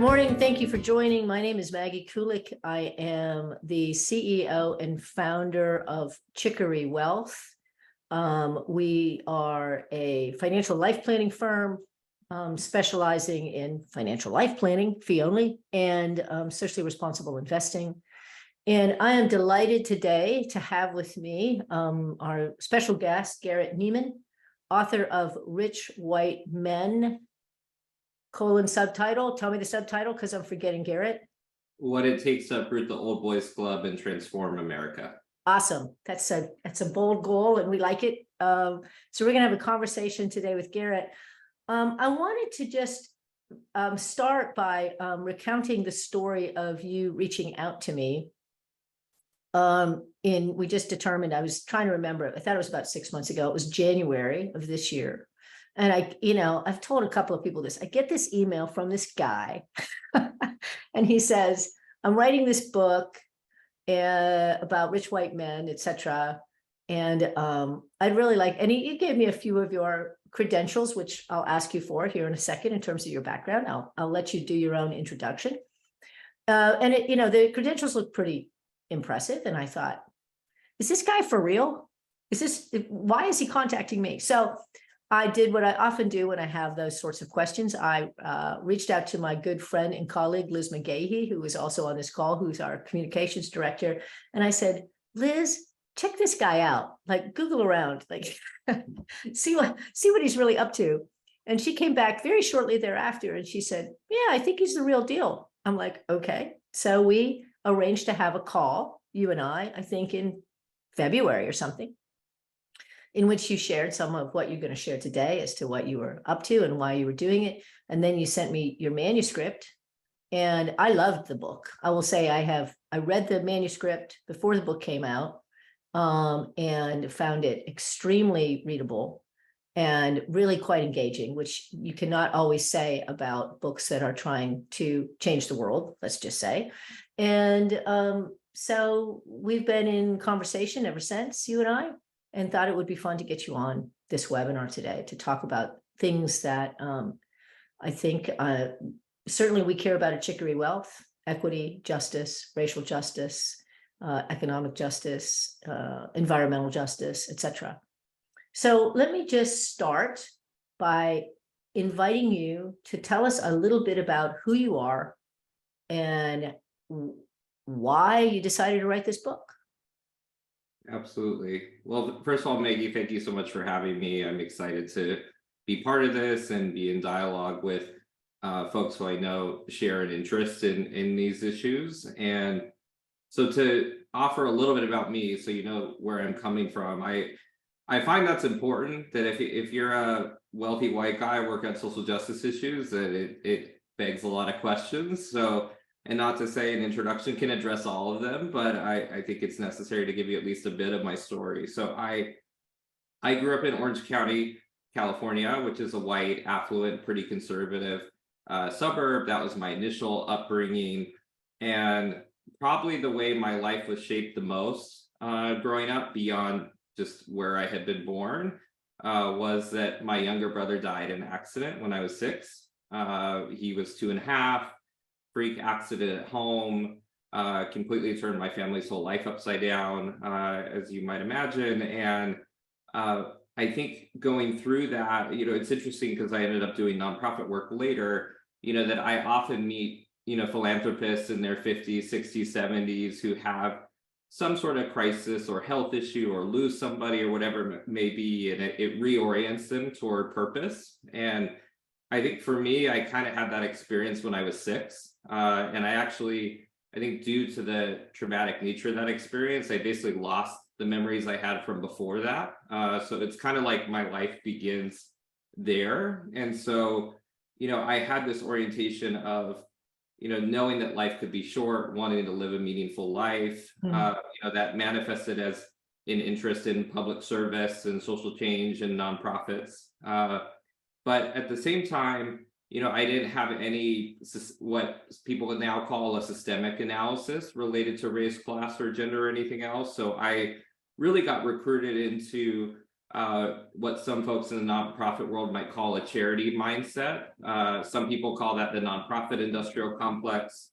morning. Thank you for joining. My name is Maggie Kulyk. I am the CEO and founder of Chicory Wealth. We are a financial life planning firm specializing in financial life planning, fee only, and socially responsible investing. And I am delighted today to have with me our special guest, Garrett Neiman, author of Rich White Men, subtitle. Tell me the subtitle because I'm forgetting, Garrett. What It Takes to Uproot the Old Boys Club and Transform America. Awesome. That's a bold goal and we like it. So we're going to have a conversation today with Garrett. I wanted to just start by recounting the story of you reaching out to me. We just determined, I was trying to remember, I thought it was about 6 months ago. It was January of this year. And I've told a couple of people this. I get this email from this guy and he says, I'm writing this book about rich white men, etc. And I'd really like, and he gave me a few of your credentials, which I'll ask you for here in a second in terms of your background. I'll let you do your own introduction. And the credentials look pretty impressive. And I thought, is this guy for real? Why is he contacting me? So I did what I often do when I have those sorts of questions. I reached out to my good friend and colleague, Liz McGahey, who is also on this call, who's our communications director. And I said, Liz, check this guy out, like Google around, like see what he's really up to. And she came back very shortly thereafter and she said, yeah, I think he's the real deal. I'm like, okay. So we arranged to have a call, you and I think in February or something, in which you shared some of what you're going to share today as to what you were up to and why you were doing it. And then you sent me your manuscript and I loved the book. I will say I read the manuscript before the book came out and found it extremely readable and really quite engaging, which you cannot always say about books that are trying to change the world, let's just say. And so we've been in conversation ever since, you and I, and thought it would be fun to get you on this webinar today to talk about things that I think certainly we care about at Chicory Wealth: equity, justice, racial justice, economic justice, environmental justice, etc. So let me just start by inviting you to tell us a little bit about who you are and why you decided to write this book. Absolutely. Well, first of all, Maggie, thank you so much for having me. I'm excited to be part of this and be in dialogue with folks who I know share an interest in these issues. And so to offer a little bit about me, so you know where I'm coming from, I find that's important, that if you're a wealthy white guy working on social justice issues, that it begs a lot of questions. So, and not to say an introduction can address all of them, but I think it's necessary to give you at least a bit of my story. So I grew up in Orange County, California, which is a white, affluent, pretty conservative suburb. That was my initial upbringing. And probably the way my life was shaped the most growing up, beyond just where I had been born, was that my younger brother died in an accident when I was 6. He was 2.5. Freak accident at home, completely turned my family's whole life upside down, as you might imagine. And I think going through that, it's interesting because I ended up doing nonprofit work later, that I often meet, philanthropists in their 50s, 60s, 70s who have some sort of crisis or health issue or lose somebody or whatever it may be, and it reorients them toward purpose. And I think for me, I kind of had that experience when I was 6. And I think due to the traumatic nature of that experience, I basically lost the memories I had from before that. So it's kind of like my life begins there. And so, I had this orientation of, knowing that life could be short, wanting to live a meaningful life, that manifested as an interest in public service and social change and nonprofits. But at the same time, I didn't have any what people would now call a systemic analysis related to race, class, or gender or anything else. So I really got recruited into what some folks in the nonprofit world might call a charity mindset. Some people call that the nonprofit industrial complex.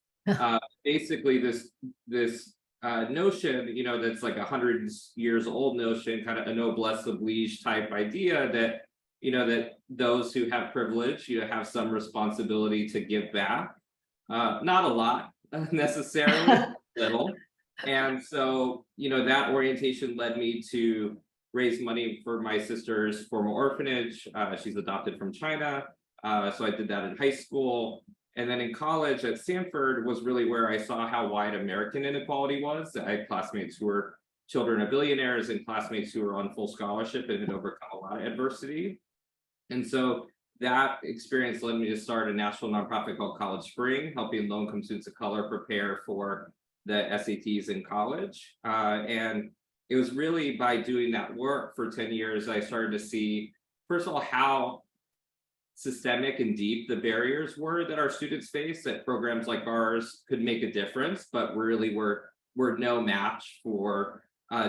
Basically, this notion, that's like 100 years old notion, kind of a noblesse oblige type idea that that those who have privilege, have some responsibility to give back. Not a lot necessarily, little. And so, that orientation led me to raise money for my sister's former orphanage. She's adopted from China. So I did that in high school. And then in college at Stanford was really where I saw how wide American inequality was. I had classmates who were children of billionaires and classmates who were on full scholarship and had overcome a lot of adversity. And so that experience led me to start a national nonprofit called College Spring, helping low-income students of color prepare for the SATs in college. And it was really by doing that work for 10 years, I started to see, first of all, how systemic and deep the barriers were that our students face, that programs like ours could make a difference, but really were no match for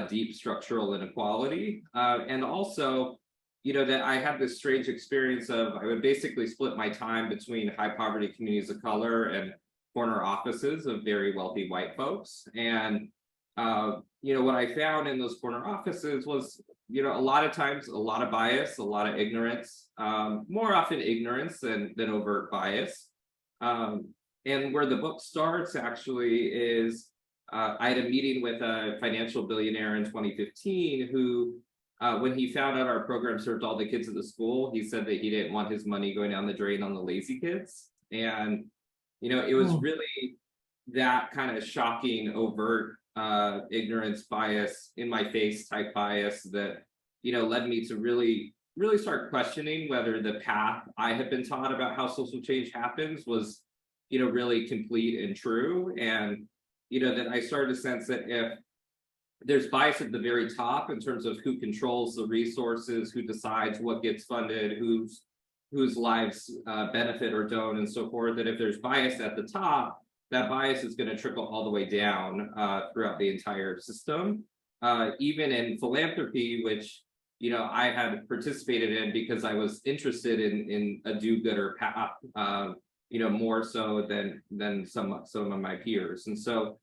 deep structural inequality. And also, that I had this strange experience of, I would basically split my time between high poverty communities of color and corner offices of very wealthy white folks. And, what I found in those corner offices was, a lot of times, a lot of bias, a lot of ignorance, more often ignorance than overt bias. And where the book starts actually is, I had a meeting with a financial billionaire in 2015 who, when he found out our program served all the kids at the school, he said that he didn't want his money going down the drain on the lazy kids. And, it was really that kind of shocking, overt ignorance bias, in my face type bias that, led me to really start questioning whether the path I had been taught about how social change happens was, really complete and true. And, that I started to sense that if there's bias at the very top in terms of who controls the resources, who decides what gets funded, whose lives benefit or don't, and so forth, that if there's bias at the top, that bias is going to trickle all the way down throughout the entire system. Even in philanthropy, which I had participated in because I was interested in a do-gooder path, more so than some of my peers. And so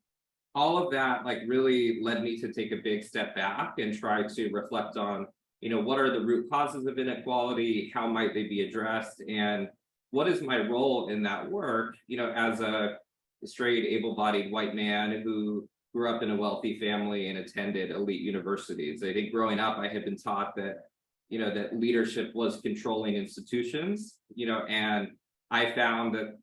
all of that really led me to take a big step back and try to reflect on, what are the root causes of inequality, how might they be addressed, and what is my role in that work, as a straight, able-bodied white man who grew up in a wealthy family and attended elite universities. I think growing up, I had been taught that, that leadership was controlling institutions, and I found that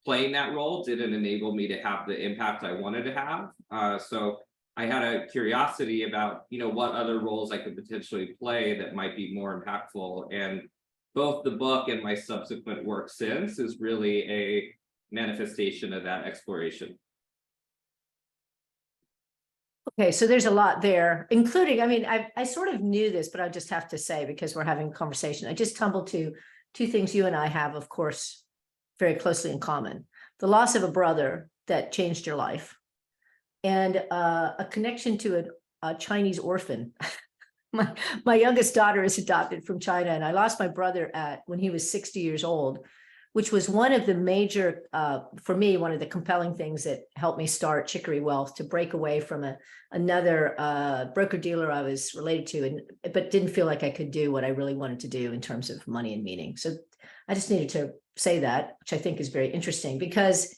playing that role didn't enable me to have the impact I wanted to have. So I had a curiosity about, what other roles I could potentially play that might be more impactful. And both the book and my subsequent work since is really a manifestation of that exploration. Okay, so there's a lot there, including, I sort of knew this, but I just have to say, because we're having a conversation, I just tumbled to two things you and I have, of course, very closely in common: the loss of a brother that changed your life, and a connection to a Chinese orphan. My youngest daughter is adopted from China, and I lost my brother when he was 60 years old, which was one of the major, for me, one of the compelling things that helped me start Chicory Wealth, to break away from another broker dealer I was related to, but didn't feel like I could do what I really wanted to do in terms of money and meaning. So I just needed to say that, which I think is very interesting, because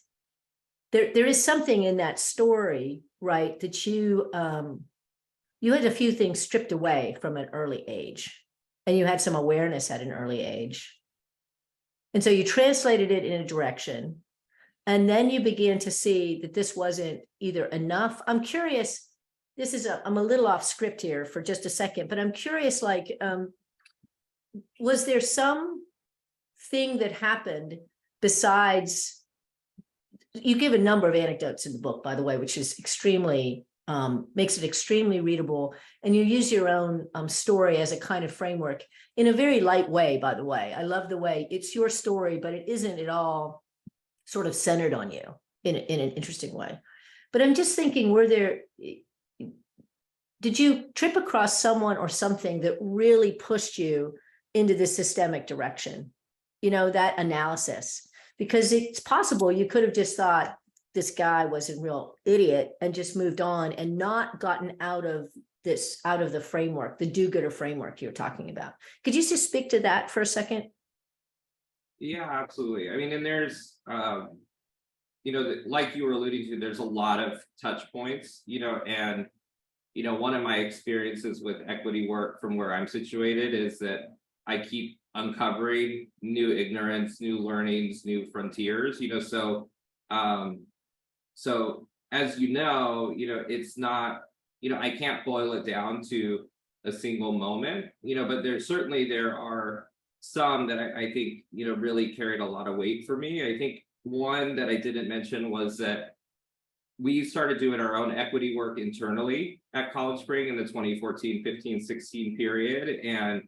there is something in that story, right, that you had a few things stripped away from an early age, and you had some awareness at an early age. And so you translated it in a direction, and then you began to see that this wasn't either enough. I'm curious, I'm a little off script here for just a second, but I'm curious, was there some thing that happened besides, you give a number of anecdotes in the book, by the way, which is extremely, makes it extremely readable. And you use your own story as a kind of framework in a very light way, by the way. I love the way it's your story, but it isn't at all sort of centered on you in an interesting way. But I'm just thinking, did you trip across someone or something that really pushed you into the systemic direction? You know, that analysis, because it's possible you could have just thought this guy was a real idiot and just moved on and not gotten out of the framework, the do-gooder framework you're talking about. Could you just speak to that for a second? Yeah, absolutely. I mean, and there's, like you were alluding to, there's a lot of touch points, and, one of my experiences with equity work from where I'm situated is that I keep uncovering new ignorance, new learnings, new frontiers, so as it's not, I can't boil it down to a single moment, but there are some that I think, really carried a lot of weight for me. I think one that I didn't mention was that we started doing our own equity work internally at College Spring in the 2014, 15, 16 period. And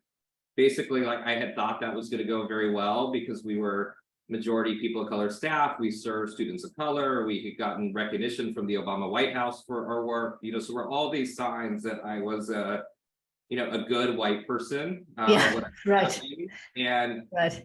basically, like, I had thought that was going to go very well because we were majority people of color staff. We served students of color. We had gotten recognition from the Obama White House for our work, so we're all these signs that I was a good white person. Yeah, right. And Right.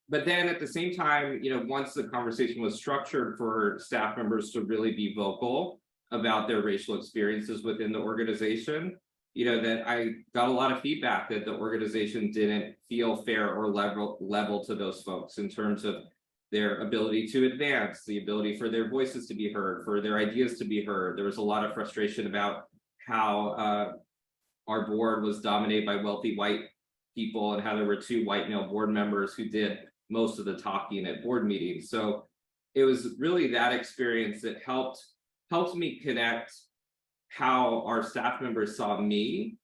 but then at the same time, once the conversation was structured for staff members to really be vocal about their racial experiences within the organization, that I got a lot of feedback that the organization didn't feel fair or level to those folks in terms of their ability to advance, the ability for their voices to be heard, for their ideas to be heard. There was a lot of frustration about how our board was dominated by wealthy white people and how there were 2 white male board members who did most of the talking at board meetings. So it was really that experience that helped me connect how our staff members saw me,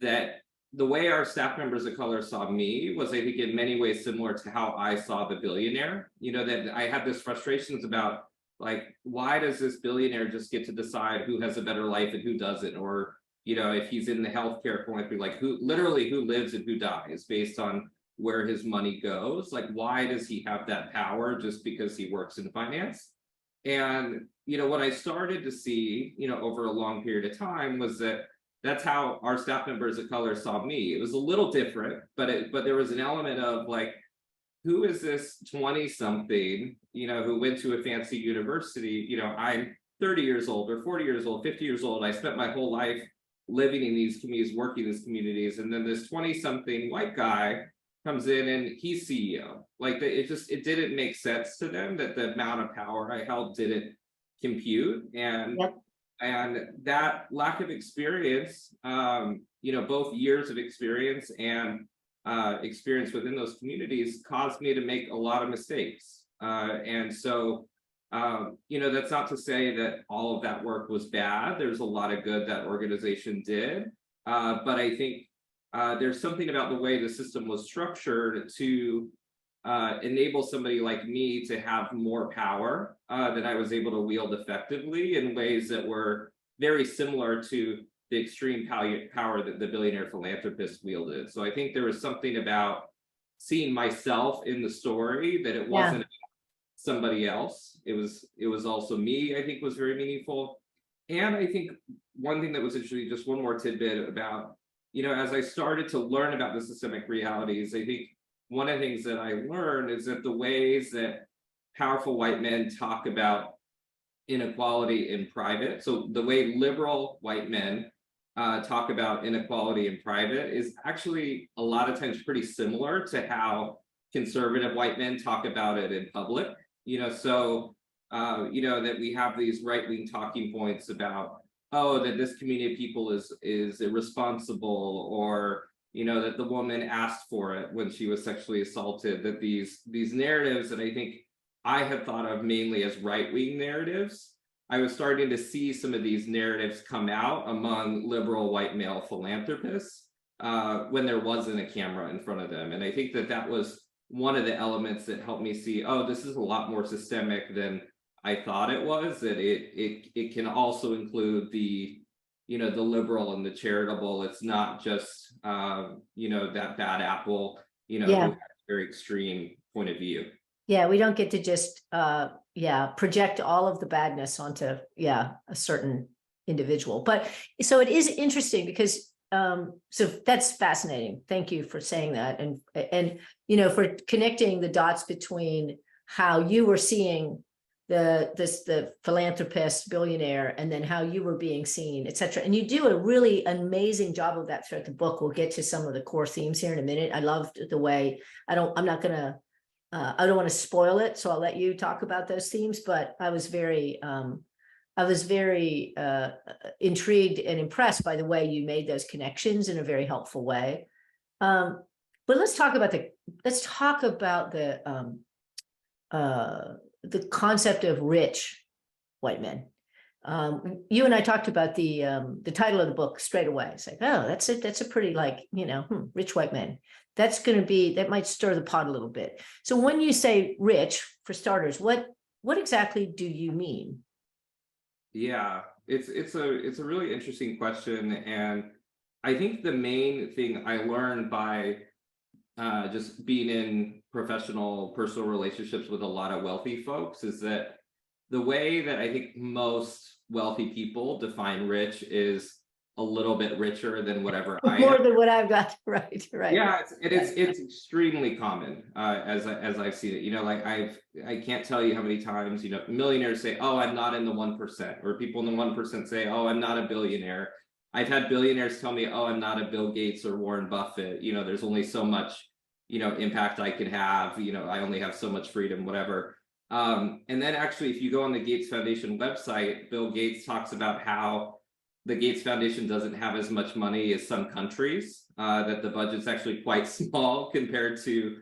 that the way our staff members of color saw me was, I think, in many ways similar to how I saw the billionaire, that I had this frustrations about, like, why does this billionaire just get to decide who has a better life and who doesn't? Or, if he's in the healthcare philanthropy, like who lives and who dies based on where his money goes? Like, why does he have that power just because he works in finance? And, what I started to see, over a long period of time was that that's how our staff members of color saw me. It was a little different, but there was an element of, like, who is this 20-something, who went to a fancy university? I'm 30 years old or 40 years old, 50 years old. I spent my whole life living in these communities, working in these communities. And then this 20-something white guy comes in and he's CEO. Like, it didn't make sense to them that the amount of power I held didn't compute. And Yep. and that lack of experience, both years of experience and experience within those communities caused me to make a lot of mistakes. And so, that's not to say that all of that work was bad. There's a lot of good that organization did. But I think there's something about the way the system was structured to enable somebody like me to have more power that I was able to wield effectively in ways that were very similar to the extreme power that the billionaire philanthropist wielded. So I think there was something about seeing myself in the story, that it wasn't somebody else. It was also me, I think, was very meaningful. And I think one thing that was interesting, just one more tidbit about, as I started to learn about the systemic realities, I think one of the things that I learned is that the ways that powerful white men talk about inequality in private, so the way liberal white men talk about inequality in private is actually a lot of times pretty similar to how conservative white men talk about it in public. That we have these right-wing talking points about, that this community of people is irresponsible, or that the woman asked for it when she was sexually assaulted, that these narratives that I think I had thought of mainly as right-wing narratives, I was starting to see some of these narratives come out among liberal white male philanthropists when there wasn't a camera in front of them. And I think that was one of the elements that helped me see, this is a lot more systemic than I thought it was, that it can also include the liberal and the charitable. It's not just that bad apple, who has a very extreme point of view. Yeah, we don't get to just project all of the badness onto a certain individual. But so it is interesting because so that's fascinating. Thank you for saying that. And for connecting the dots between how you were seeing the philanthropist billionaire and then how you were being seen, et cetera. And you do a really amazing job of that throughout the book. We'll get to some of the core themes here in a minute. I loved the way I don't want to spoil it, so I'll let you talk about those themes, but I was very intrigued and impressed by the way you made those connections in a very helpful way. But let's talk about the concept of rich white men. You and I talked about the title of the book straight away. It's like, oh, that's a pretty rich white men. That might stir the pot a little bit. So when you say rich, for starters, what exactly do you mean? Yeah, it's a really interesting question, and I think the main thing I learned by just being in personal relationships with a lot of wealthy folks is that the way that I think most wealthy people define rich is a little bit richer than whatever I More am. than what I've got, right. Yeah, it's extremely common as I've seen it. I can't tell you how many times millionaires say, "Oh, I'm not in the 1%," or people in the 1% say, "Oh, I'm not a billionaire." I've had billionaires tell me, "Oh, I'm not a Bill Gates or Warren Buffett. There's only so much impact I can have. I only have so much freedom, whatever." And then actually, if you go on the Gates Foundation website, Bill Gates talks about how the Gates Foundation doesn't have as much money as some countries, that the budget's actually quite small compared to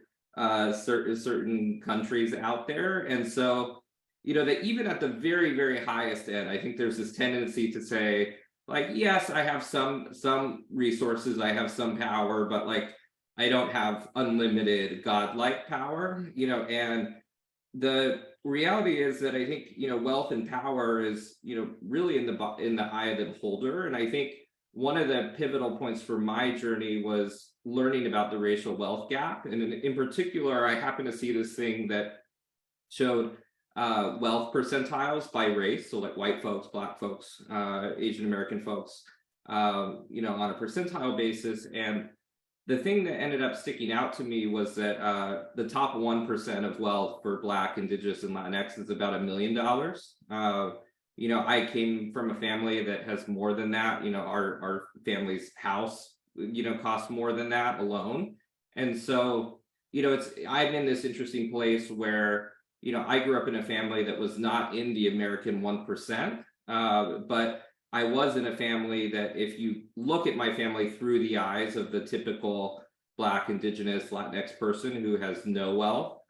certain countries out there. And so, that even at the very, very highest end, I think there's this tendency to say, like, yes, I have some resources, I have some power, but I don't have unlimited godlike power, and the reality is that I think wealth and power is really in the eye of the beholder. And I think one of the pivotal points for my journey was learning about the racial wealth gap, and in particular I happened to see this thing that showed wealth percentiles by race, so like white folks, black folks, Asian American folks, on a percentile basis. And the thing that ended up sticking out to me was that the top 1% of wealth for Black, Indigenous, and Latinx is about $1 million. I came from a family that has more than that. Our family's house, costs more than that alone. And so, I'm in this interesting place where, I grew up in a family that was not in the American 1%, but I was in a family that, if you look at my family through the eyes of the typical Black, Indigenous, Latinx person who has no wealth,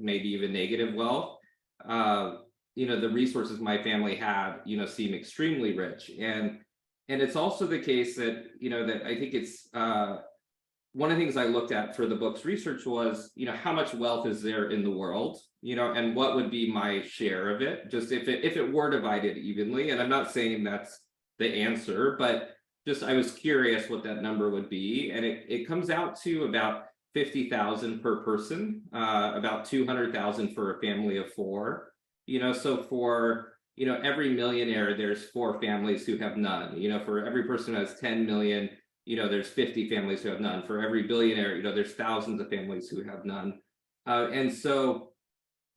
maybe even negative wealth, the resources my family had, seem extremely rich. And it's also the case that, that I think it's one of the things I looked at for the book's research was, how much wealth is there in the world, and what would be my share of it, just if it were divided evenly. And I'm not saying that's the answer, but just I was curious what that number would be. And it comes out to about 50,000 per person, about 200,000 for a family of four. So for every millionaire, there's 4 families who have none. For every person who has 10 million, there's 50 families who have none. For every billionaire, there's thousands of families who have none. And so,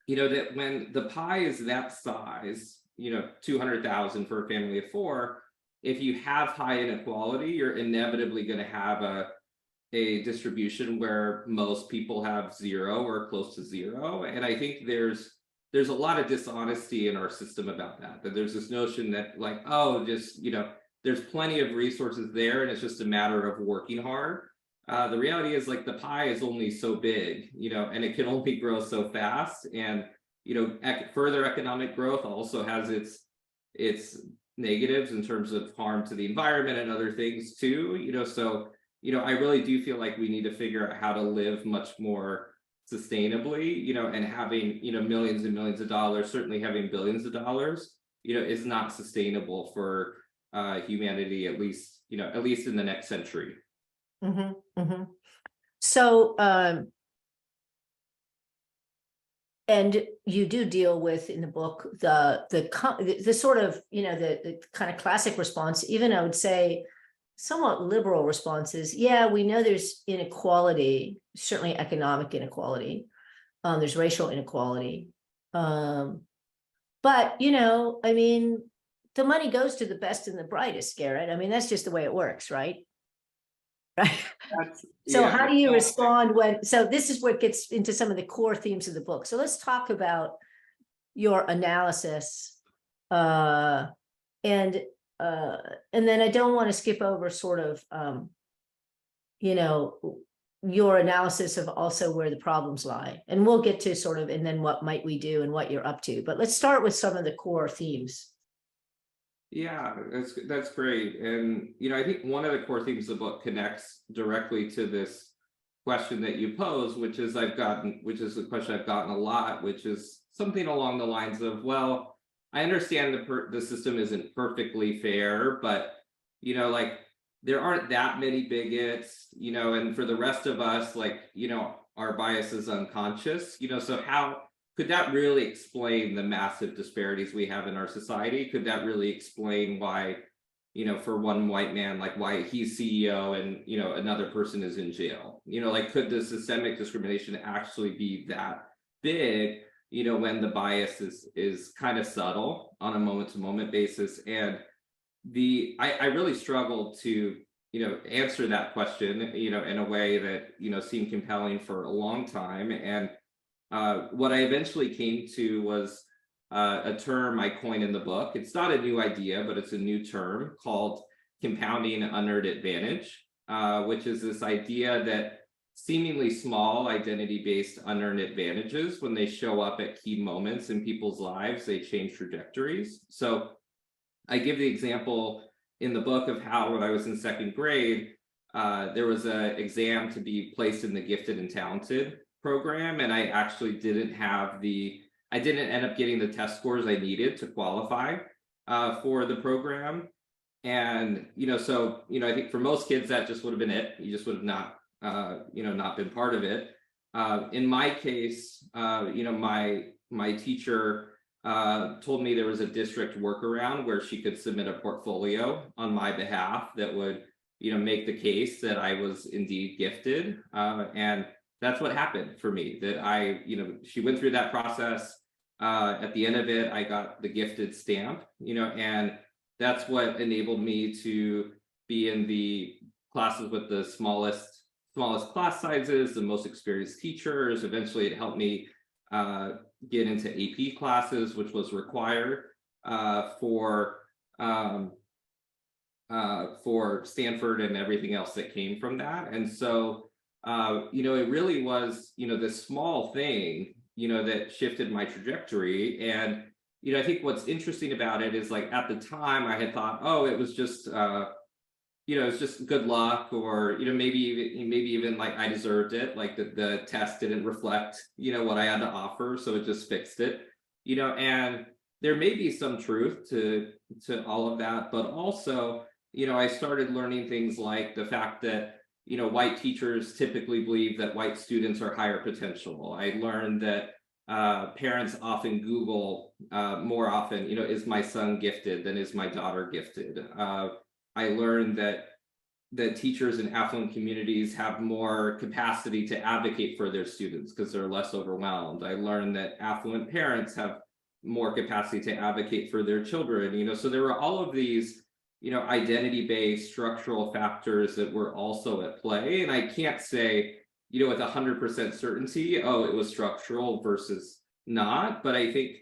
that when the pie is that size, 200,000 for a family of 4, if you have high inequality, you're inevitably going to have a distribution where most people have 0 or close to 0. And I think there's a lot of dishonesty in our system about that there's this notion that there's plenty of resources there, and it's just a matter of working hard. The reality is, the pie is only so big, and it can only grow so fast. And, further economic growth also has its negatives in terms of harm to the environment and other things too. So, I really do feel like we need to figure out how to live much more sustainably, and having, millions and millions of dollars, certainly having billions of dollars, is not sustainable for humanity, at least in the next century. Mm-hmm, mm-hmm. So and you do deal with in the book the sort of, the kind of classic response, even I would say somewhat liberal responses. Yeah, we know there's inequality, certainly economic inequality. There's racial inequality. But, I mean, the money goes to the best and the brightest, Garrett. I mean, that's just the way it works, right? Right. So Yeah, how do you respond so this is what gets into some of the core themes of the book. So let's talk about your analysis. And then I don't want to skip over sort of, your analysis of also where the problems lie. And we'll get to sort of, and then what might we do and what you're up to. But let's start with some of the core themes. yeah, that's great. And I think one of the core themes of the book connects directly to this question that you pose, which is the question I've gotten a lot, which is something along the lines of, well, I understand the system isn't perfectly fair, but like there aren't that many bigots, and for the rest of us, like, our bias is unconscious, so how could that really explain the massive disparities we have in our society? Could that really explain why, for one white man, like why he's CEO and, another person is in jail? Like, could the systemic discrimination actually be that big, when the bias is kind of subtle on a moment-to-moment basis? And I really struggled to, answer that question, in a way that, seemed compelling for a long time. And what I eventually came to was a term I coined in the book. It's not a new idea, but it's a new term called compounding unearned advantage, which is this idea that seemingly small identity-based unearned advantages, when they show up at key moments in people's lives, they change trajectories. So I give the example in the book of how, when I was in second grade, there was an exam to be placed in the gifted and talented program, and I actually didn't end up getting the test scores I needed to qualify for the program. And so I think for most kids that just would have been it. You just would have not not been part of it. In my case, my teacher told me there was a district workaround where she could submit a portfolio on my behalf that would make the case that I was indeed gifted, and that's what happened for me. That she went through that process. At the end of it, I got the gifted stamp, and that's what enabled me to be in the classes with the smallest class sizes, the most experienced teachers. Eventually, it helped me get into AP classes, which was required for Stanford and everything else that came from that. And so it really was, this small thing, that shifted my trajectory. And, I think what's interesting about it is, like, at the time I had thought, oh, it was just, it's just good luck, or, maybe even like I deserved it. Like the test didn't reflect, what I had to offer. So it just fixed it, and there may be some truth to all of that. But also, I started learning things like the fact that, white teachers typically believe that white students are higher potential. I learned that parents often Google more often, is my son gifted than is my daughter gifted. I learned that teachers in affluent communities have more capacity to advocate for their students because they're less overwhelmed. I learned that affluent parents have more capacity to advocate for their children. So there were all of these, identity-based structural factors that were also at play. And I can't say, with 100% certainty, oh, it was structural versus not. But I think,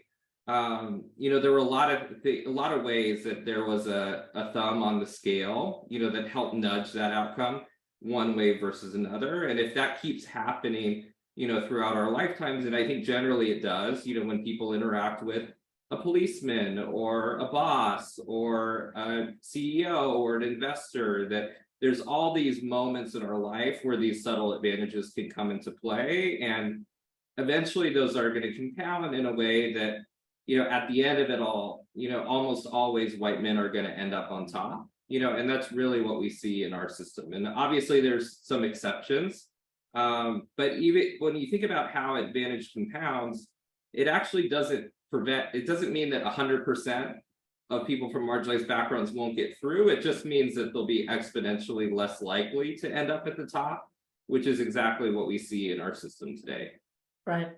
there were a lot of ways that there was a thumb on the scale, that helped nudge that outcome one way versus another. And if that keeps happening, throughout our lifetimes, and I think generally it does, when people interact with a policeman or a boss or a CEO or an investor, that there's all these moments in our life where these subtle advantages can come into play. And eventually those are going to compound in a way that, at the end of it all, almost always white men are going to end up on top, and that's really what we see in our system. And obviously there's some exceptions. But even when you think about how advantage compounds, it actually doesn't mean that 100% of people from marginalized backgrounds won't get through. It just means that they'll be exponentially less likely to end up at the top, which is exactly what we see in our system today. Right.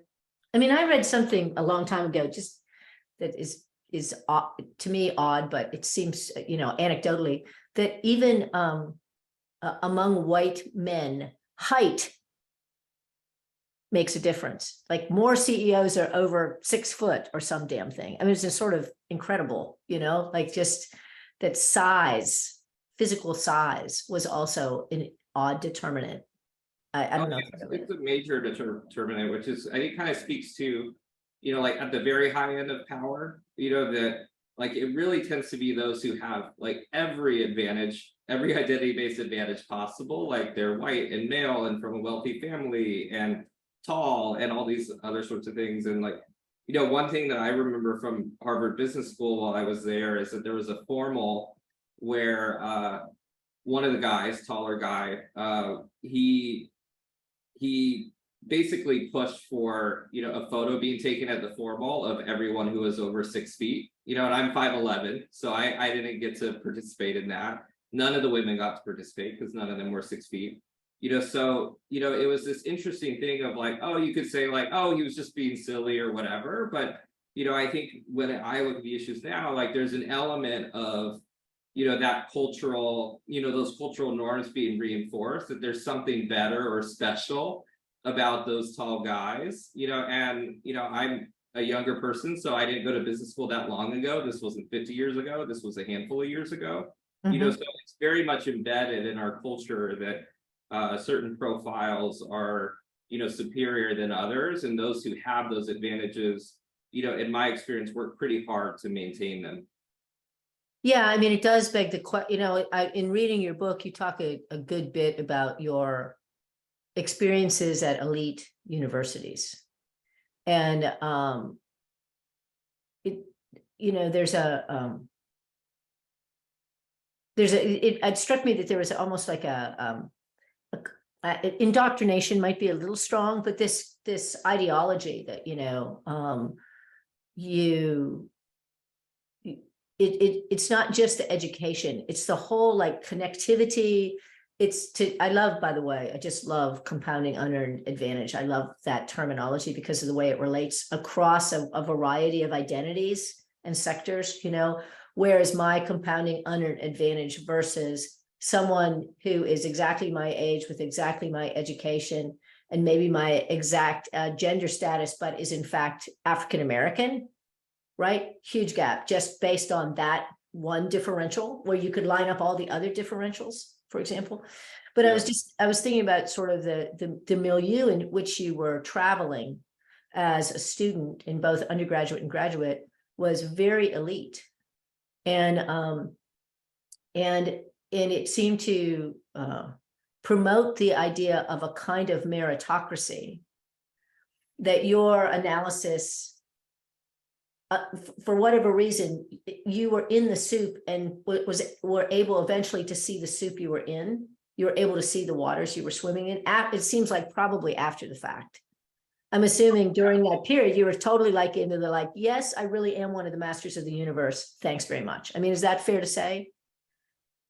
I mean, I read something a long time ago, just that is to me odd, but it seems, anecdotally, that even among white men, height makes a difference. Like more CEOs are over 6 foot or some damn thing. I mean, it's just sort of incredible, like just that size, physical size was also an odd determinant. I don't know. It's a major determinant, which is, I think, kind of speaks to, like at the very high end of power, that like it really tends to be those who have like every identity-based advantage possible, like they're white and male and from a wealthy family and tall and all these other sorts of things. And like, one thing that I remember from Harvard Business School while I was there is that there was a formal where one of the guys, taller guy, he basically pushed for a photo being taken at the formal of everyone who was over 6 feet, and I'm 5'11", so I didn't get to participate in that. None of the women got to participate because none of them were 6 feet, so it was this interesting thing of like, oh, you could say like, oh, he was just being silly or whatever, but I think when I look at the issues now, like there's an element of that cultural, those cultural norms being reinforced, that there's something better or special about those tall guys, and I'm a younger person, so I didn't go to business school that long ago. This wasn't 50 years ago. This was a handful of years ago. So it's very much embedded in our culture that certain profiles are, superior than others, and those who have those advantages, in my experience, work pretty hard to maintain them. Yeah, I mean, it does beg the question, in reading your book, you talk a good bit about your experiences at elite universities. And it struck me that there was almost like indoctrination might be a little strong, but this ideology that it's not just the education, it's the whole like connectivity. By the way, I just love compounding unearned advantage. I love that terminology because of the way it relates across a variety of identities and sectors, whereas my compounding unearned advantage versus someone who is exactly my age with exactly my education and maybe my exact gender status, but is in fact African-American, right? Huge gap just based on that one differential where you could line up all the other differentials, for example. But yeah. I was thinking about sort of the milieu in which you were traveling as a student in both undergraduate and graduate was very elite. And it seemed to promote the idea of a kind of meritocracy that your analysis, for whatever reason, you were in the soup and were able eventually to see the soup you were in. You were able to see the waters you were swimming in. It seems like probably after the fact. I'm assuming during that period, you were totally like into the like, yes, I really am one of the masters of the universe. Thanks very much. I mean, is that fair to say?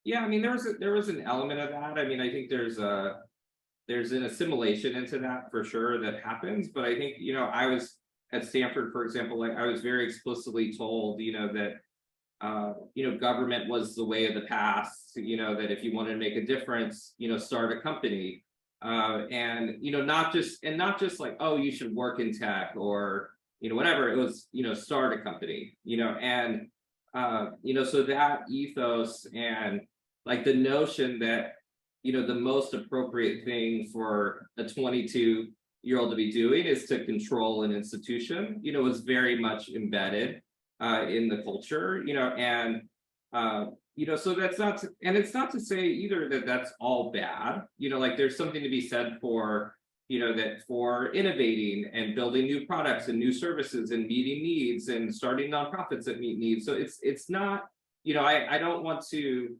Yeah, I mean, there was an element of that. I mean, I think there's an assimilation into that for sure that happens. But I think, I was at Stanford, for example, like I was very explicitly told, that, government was the way of the past, that if you wanted to make a difference, start a company. And, not just like, oh, you should work in tech or, whatever. It was, start a company, and, so that ethos and like the notion that, the most appropriate thing for a 22-year-old to be doing is to control an institution, was very much embedded in the culture, and, so that's not to, and it's not to say either that that's all bad, like there's something to be said for, that for innovating and building new products and new services and meeting needs and starting nonprofits that meet needs. So it's not, I don't want to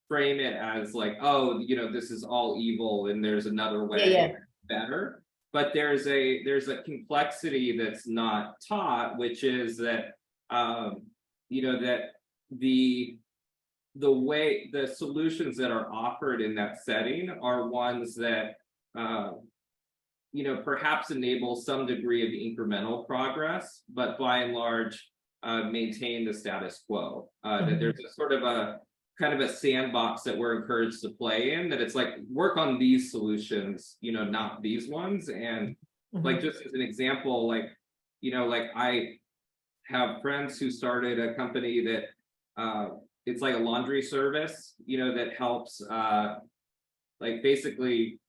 frame it as like, oh, this is all evil and there's another way better. but there's a complexity that's not taught, which is that that the way the solutions that are offered in that setting are ones that perhaps enable some degree of incremental progress, but by and large maintain the status quo. That there's a sort of a kind of a sandbox that we're encouraged to play in, that it's like, work on these solutions, not these ones. And like, just as an example, like I have friends who started a company that it's like a laundry service, that helps like basically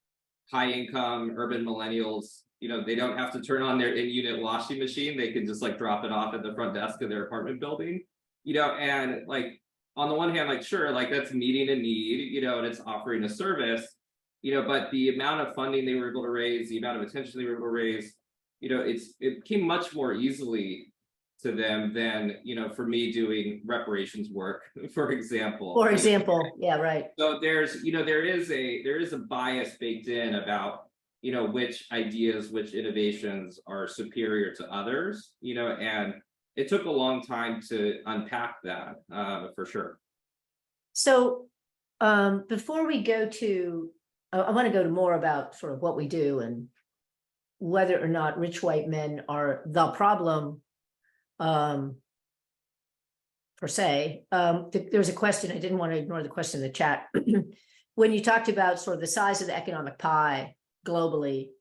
high income urban millennials, they don't have to turn on their in-unit washing machine. They can just like drop it off at the front desk of their apartment building, and like, on the one hand, like, sure, like that's meeting a need, and it's offering a service, but the amount of funding they were able to raise, the amount of attention they were able to raise, it came much more easily to them than, for me doing reparations work, for example. For example, yeah, right. So there is a bias baked in about, which ideas, which innovations are superior to others, and it took a long time to unpack that, for sure. So before we go to, I want to go to more about sort of what we do and whether or not rich white men are the problem, per se. There was a question, I didn't want to ignore the question in the chat. When you talked about sort of the size of the economic pie globally,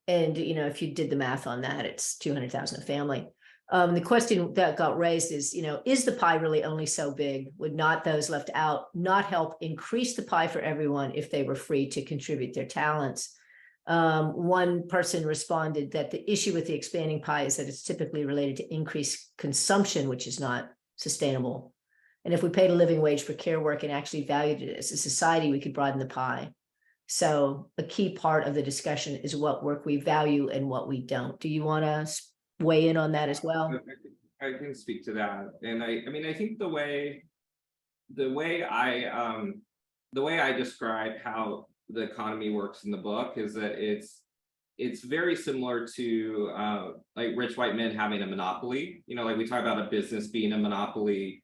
and if you did the math on that, it's 200,000 a family. The question that got raised is, is the pie really only so big? Would not those left out not help increase the pie for everyone if they were free to contribute their talents? One person responded that the issue with the expanding pie is that it's typically related to increased consumption, which is not sustainable. And if we paid a living wage for care work and actually valued it as a society, we could broaden the pie. So a key part of the discussion is what work we value and what we don't. Do you want to weigh in on that as well? I can speak to that. And I mean, I think the way I describe how the economy works in the book is that it's very similar to like rich white men having a monopoly. Like we talk about a business being a monopoly.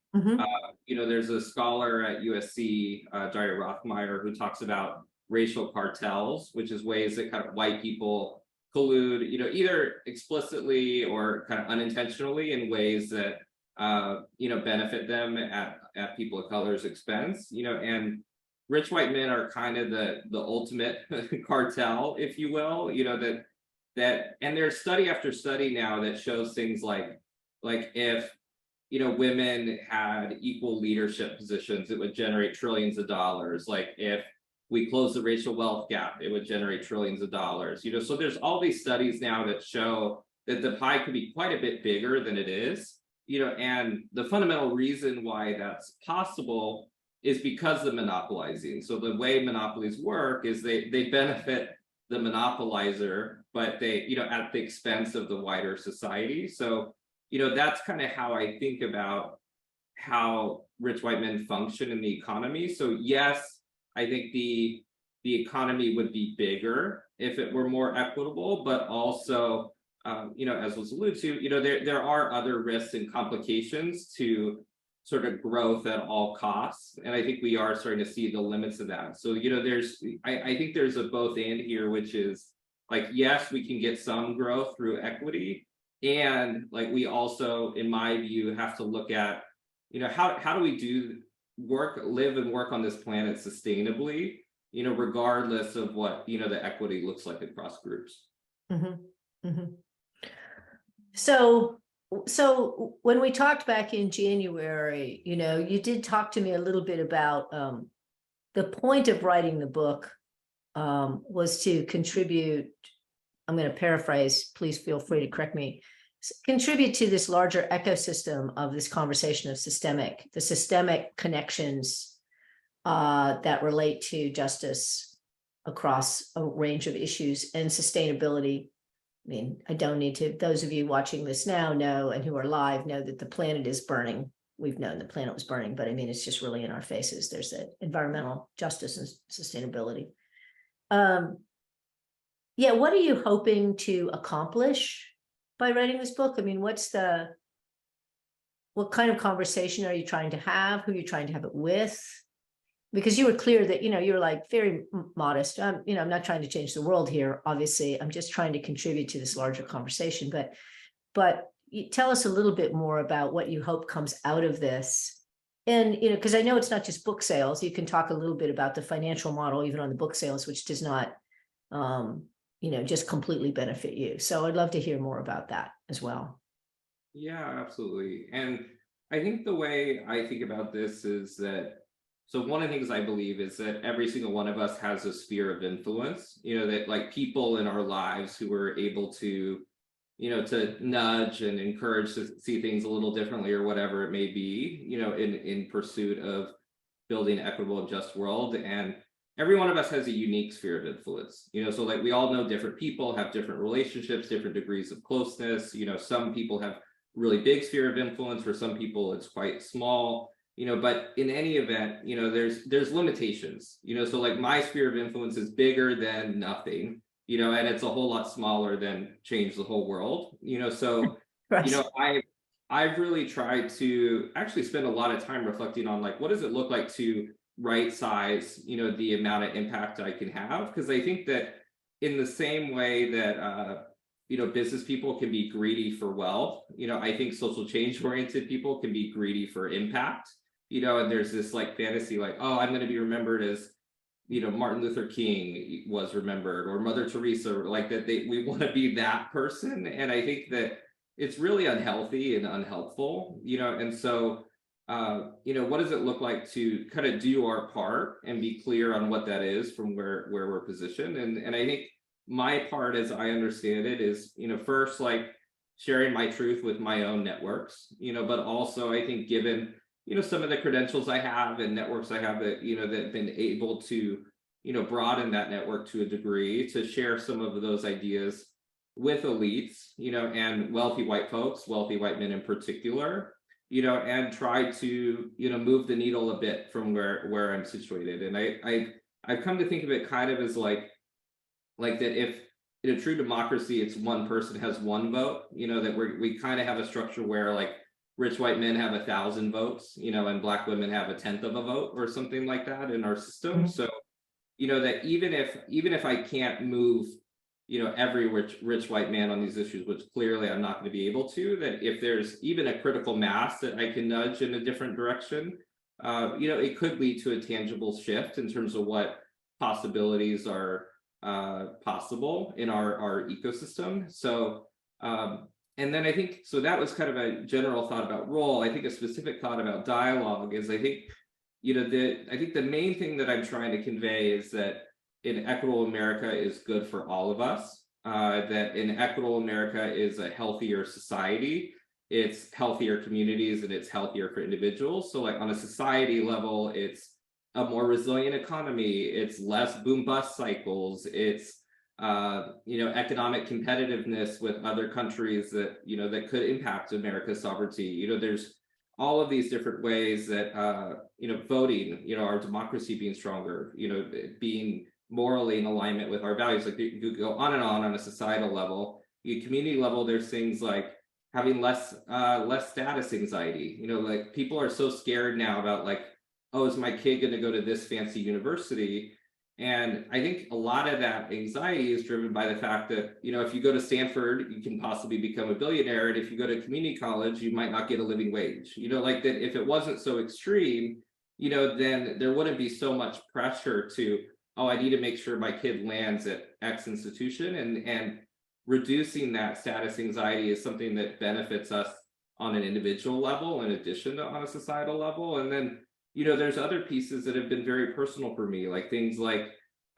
There's a scholar at USC, Jerry Rothmeyer, who talks about racial cartels, which is ways that kind of white people collude, either explicitly or kind of unintentionally in ways that benefit them at people of color's expense. And rich white men are kind of the ultimate cartel, if you will. That and there's study after study now that shows things like if women had equal leadership positions, it would generate trillions of dollars. Like if we close the racial wealth gap, it would generate trillions of dollars. So there's all these studies now that show that the pie could be quite a bit bigger than it is. And the fundamental reason why that's possible is because of monopolizing. So the way monopolies work is they benefit the monopolizer, but they, at the expense of the wider society. So, that's kind of how I think about how rich white men function in the economy. So yes, I think the economy would be bigger if it were more equitable, but also, as was alluded to, there are other risks and complications to sort of growth at all costs, and I think we are starting to see the limits of that. So I think there's a both and here, which is like, yes, we can get some growth through equity, and like we also, in my view, have to look at how do we live and work on this planet sustainably, regardless of what the equity looks like across groups. So when we talked back in January, you did talk to me a little bit about the point of writing the book was to contribute. I'm going to paraphrase, please feel free to correct me, contribute to this larger ecosystem of this conversation of the systemic connections that relate to justice across a range of issues and sustainability. I mean, I don't need to, those of you watching this now know, and who are live know that the planet is burning. We've known the planet was burning, but I mean, it's just really in our faces. There's that environmental justice and sustainability. Yeah, what are you hoping to accomplish by writing this book? I mean, what kind of conversation are you trying to have? Who are you trying to have it with? Because you were clear that, you're like very modest. I'm not trying to change the world here. Obviously, I'm just trying to contribute to this larger conversation. But tell us a little bit more about what you hope comes out of this. And, because I know it's not just book sales. You can talk a little bit about the financial model, even on the book sales, which does not, just completely benefit you. So I'd love to hear more about that as well. Yeah, absolutely. And I think the way I think about this is that, so one of the things I believe is that every single one of us has a sphere of influence, that like people in our lives who are able to, to nudge and encourage to see things a little differently or whatever it may be, in pursuit of building an equitable and just world. And every one of us has a unique sphere of influence, so like we all know different people have different relationships, different degrees of closeness. Some people have really big sphere of influence. For some people it's quite small, but in any event, there's limitations, so like my sphere of influence is bigger than nothing, and it's a whole lot smaller than change the whole world, so Right. I've really tried to actually spend a lot of time reflecting on like what does it look like to right size, the amount of impact I can have, because I think that in the same way that business people can be greedy for wealth, I think social change oriented people can be greedy for impact, and there's this like fantasy like, oh, I'm going to be remembered as Martin Luther King was remembered, or Mother Teresa, or like that we want to be that person. And I think that it's really unhealthy and unhelpful, and so what does it look like to kind of do our part and be clear on what that is from where we're positioned. And I think my part, as I understand it, is, first, like sharing my truth with my own networks, but also I think given, some of the credentials I have and networks I have that, that have been able to, broaden that network to a degree, to share some of those ideas with elites, and wealthy white folks, wealthy white men in particular, and try to, move the needle a bit from where I'm situated. And I've come to think of it kind of as like that if in a true democracy, it's one person has one vote, that we kind of have a structure where like rich white men have 1,000 votes, and black women have 1/10 of a vote or something like that in our system. So, that even if I can't move, every rich white man on these issues, which clearly I'm not going to be able to, that if there's even a critical mass that I can nudge in a different direction, it could lead to a tangible shift in terms of what possibilities are possible in our ecosystem. So, and then I think, so that was kind of a general thought about role. I think a specific thought about dialogue is, I think, I think the main thing that I'm trying to convey is that an equitable America is good for all of us, that an equitable America is a healthier society, it's healthier communities, and it's healthier for individuals. So like on a society level, it's a more resilient economy, it's less boom bust cycles, it's economic competitiveness with other countries that, that could impact America's sovereignty. There's all of these different ways that, voting, our democracy being stronger, being morally in alignment with our values. Like you could go on and on a societal level. Community level, there's things like having less status anxiety. Like people are so scared now about like, oh, is my kid going to go to this fancy university? And I think a lot of that anxiety is driven by the fact that, if you go to Stanford, you can possibly become a billionaire. And if you go to community college, you might not get a living wage. Like that if it wasn't so extreme, then there wouldn't be so much pressure to, oh, I need to make sure my kid lands at X institution. And reducing that status anxiety is something that benefits us on an individual level, in addition to on a societal level. And then, there's other pieces that have been very personal for me, like things like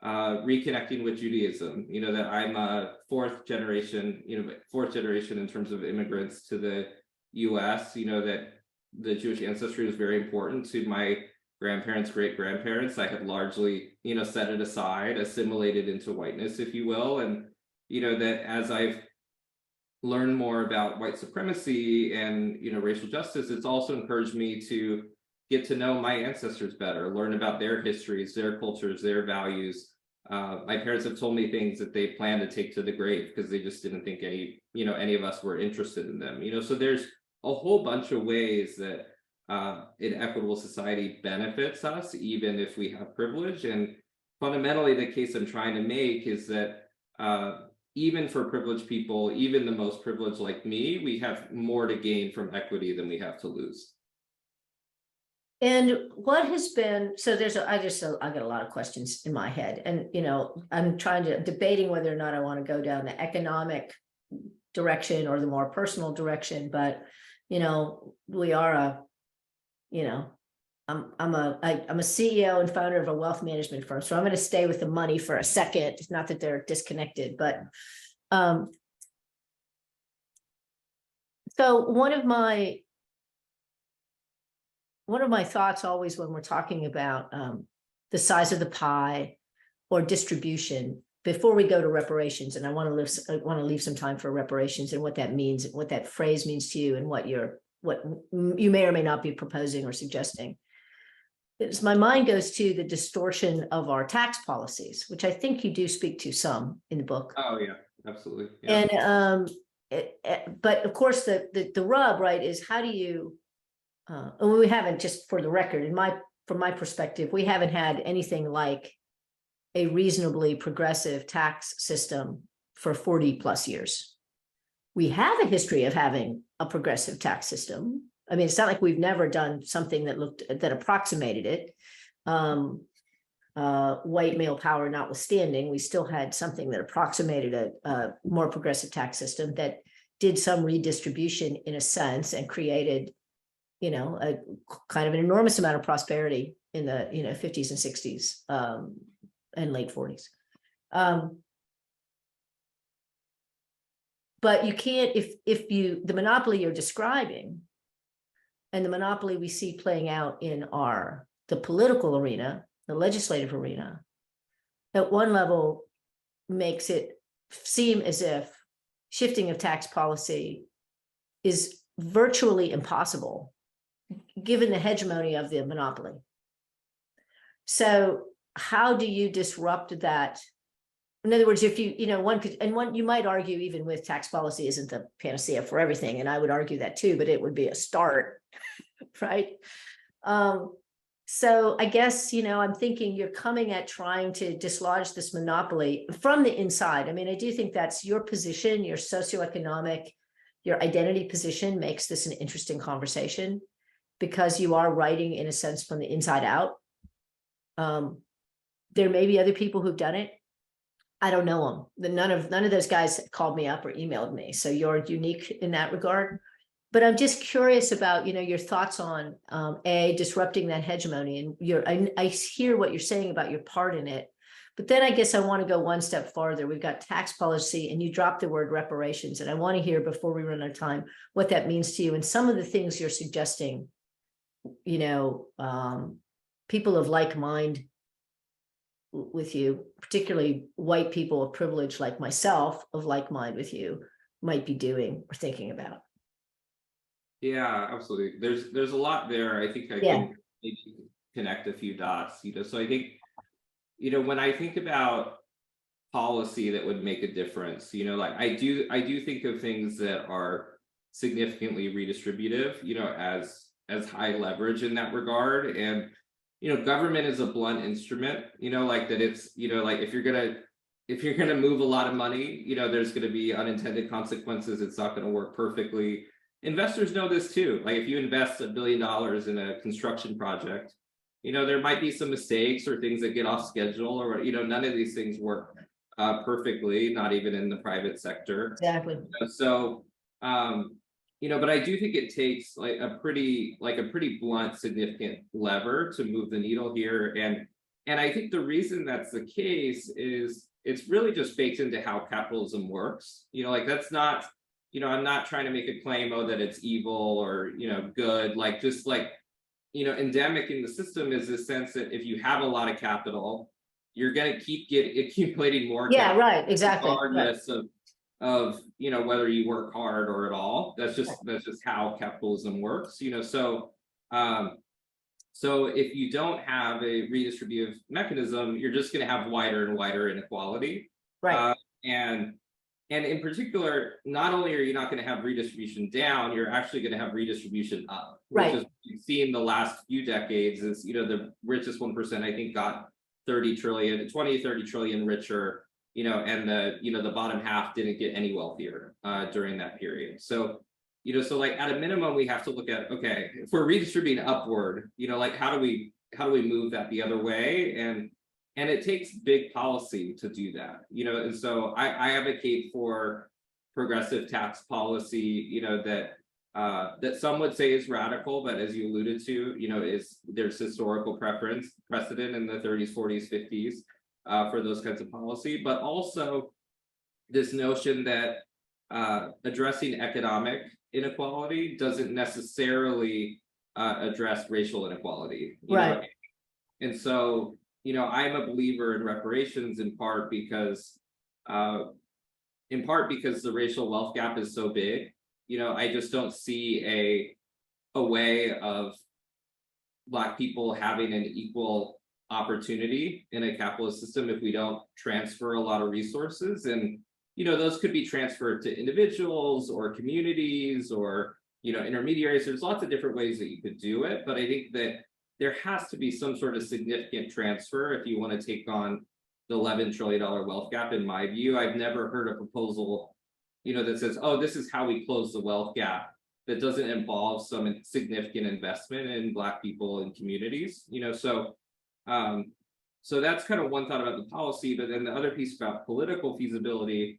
reconnecting with Judaism, that I'm a fourth generation in terms of immigrants to the US, that the Jewish ancestry was very important to my grandparents, great grandparents. I had largely, set it aside, assimilated into whiteness, if you will. And, that as I've learned more about white supremacy and, racial justice, it's also encouraged me to get to know my ancestors better, learn about their histories, their cultures, their values, My parents have told me things that they plan to take to the grave because they just didn't think any of us were interested in them. So there's a whole bunch of ways that an equitable society benefits us, even if we have privilege. And fundamentally, the case I'm trying to make is that even for privileged people, even the most privileged like me, we have more to gain from equity than we have to lose. And what has been, so I got a lot of questions in my head, and I'm debating whether or not I want to go down the economic direction or the more personal direction, but we are I'm a CEO and founder of a wealth management firm, so I'm going to stay with the money for a second. It's not that they're disconnected, but so one of my thoughts always when we're talking about the size of the pie or distribution, before we go to reparations, and I want to leave some time for reparations and what that means, what that phrase means to you, and what you may or may not be proposing or suggesting. My mind goes to the distortion of our tax policies, which I think you do speak to some in the book. Oh yeah, absolutely. Yeah. And but of course the rub, right, is how do you and we haven't, just for the record, from my perspective, we haven't had anything like a reasonably progressive tax system for 40 plus years. We have a history of having a progressive tax system. I mean, it's not like we've never done something that approximated it. White male power notwithstanding, we still had something that approximated a more progressive tax system that did some redistribution in a sense and created, a kind of an enormous amount of prosperity in the 50s and 60s and late 40s. But you can't, if the monopoly you're describing and the monopoly we see playing out in the political arena, the legislative arena, at one level makes it seem as if shifting of tax policy is virtually impossible given the hegemony of the monopoly. So how do you disrupt that? In other words, if you might argue even with tax policy isn't the panacea for everything, and I would argue that too, but it would be a start, right? So I guess, I'm thinking you're coming at trying to dislodge this monopoly from the inside. I mean, I do think that's your position, your socioeconomic, your identity position makes this an interesting conversation because you are writing in a sense from the inside out. There may be other people who've done it. I don't know them. None of those guys called me up or emailed me. So you're unique in that regard. But I'm just curious about, your thoughts on disrupting that hegemony. And I hear what you're saying about your part in it. But then I guess I want to go one step farther. We've got tax policy, and you dropped the word reparations. And I want to hear, before we run out of time, what that means to you and some of the things you're suggesting. People of like mind with you, particularly white people of privilege like myself, of like mind with you, might be doing or thinking about. Yeah, absolutely. There's a lot there. I think I can maybe connect a few dots. So I think, when I think about policy that would make a difference, like I do think of things that are significantly redistributive, as high leverage in that regard. And government is a blunt instrument, like that it's, like if you're gonna move a lot of money, there's gonna be unintended consequences. It's not gonna work perfectly. Investors know this too. Like if you invest $1 billion in a construction project, there might be some mistakes or things that get off schedule, or none of these things work perfectly, not even in the private sector. Exactly. So but I do think it takes like a pretty blunt, significant lever to move the needle here. And I think the reason that's the case is it's really just baked into how capitalism works. Like that's not, I'm not trying to make a claim, that it's evil or, good, like just like, endemic in the system is this sense that if you have a lot of capital, you're going to keep accumulating more. Yeah, right. Exactly. Regardless of whether you work hard or at all. That's just how capitalism works. So So if you don't have a redistributive mechanism, you're just going to have wider and wider inequality. Right. Uh, and and in particular, not only are you not going to have redistribution down, you're actually going to have redistribution up, which Right. is what you've seen the last few decades. Is, you know, the richest 1% I think got 30 trillion, 20, 30 trillion richer, you know, and the, you know, the bottom half didn't get any wealthier during that period. So, you know, so like at a minimum, we have to look at, okay, if we're redistributing upward, you know, like how do we move that the other way? And it takes big policy to do that, you know. And so I advocate for progressive tax policy, you know, that that some would say is radical, but as you alluded to, you know, is there's historical precedent in the 30s, 40s, 50s for those kinds of policy, but also this notion that addressing economic inequality doesn't necessarily address racial inequality, you Right. know. And so, you know, I'm a believer in reparations in part because the racial wealth gap is so big. You know, I just don't see a way of Black people having an equal opportunity in a capitalist system if we don't transfer a lot of resources. And, you know, those could be transferred to individuals or communities or, you know, intermediaries. There's lots of different ways that you could do it. But I think that there has to be some sort of significant transfer if you want to take on the $11 trillion wealth gap, in my view. I've never heard a proposal, you know, that says, oh, this is how we close the wealth gap, that doesn't involve some significant investment in Black people and communities, you know. So so that's kind of one thought about the policy. But then the other piece about political feasibility,